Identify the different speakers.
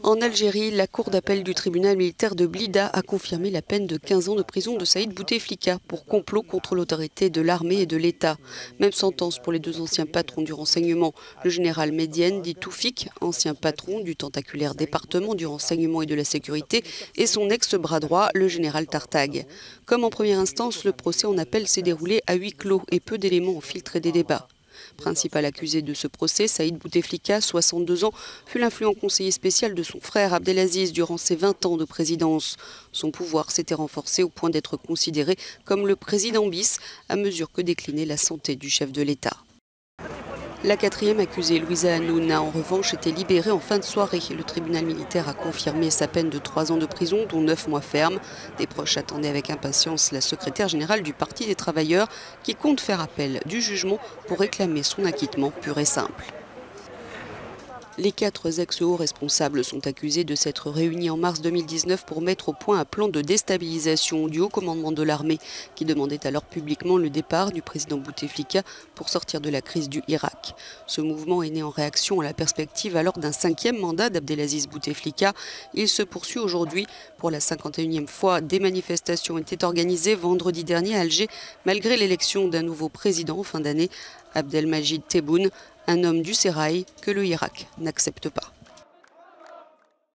Speaker 1: En Algérie, la cour d'appel du tribunal militaire de Blida a confirmé la peine de 15 ans de prison de Saïd Bouteflika pour complot contre l'autorité de l'armée et de l'État. Même sentence pour les deux anciens patrons du renseignement, le général Médienne dit Toufik, ancien patron du tentaculaire département du renseignement et de la sécurité, et son ex-bras droit, le général Tartag. Comme en première instance, le procès en appel s'est déroulé à huis clos et peu d'éléments ont filtré des débats. Principal accusé de ce procès, Saïd Bouteflika, 62 ans, fut l'influent conseiller spécial de son frère Abdelaziz durant ses 20 ans de présidence. Son pouvoir s'était renforcé au point d'être considéré comme le président bis à mesure que déclinait la santé du chef de l'État. La quatrième accusée, Louisa Hanoun, a en revanche été libérée en fin de soirée. Le tribunal militaire a confirmé sa peine de 3 ans de prison, dont 9 mois fermes. Des proches attendaient avec impatience la secrétaire générale du Parti des travailleurs qui compte faire appel du jugement pour réclamer son acquittement pur et simple. Les 4 ex-hauts responsables sont accusés de s'être réunis en mars 2019 pour mettre au point un plan de déstabilisation du haut commandement de l'armée qui demandait alors publiquement le départ du président Bouteflika pour sortir de la crise du Irak. Ce mouvement est né en réaction à la perspective alors d'un 5e mandat d'Abdelaziz Bouteflika. Il se poursuit aujourd'hui. Pour la 51e fois, des manifestations étaient organisées vendredi dernier à Alger malgré l'élection d'un nouveau président en fin d'année, Abdelmajid Tebboune, un homme du sérail que le Irak n'accepte pas.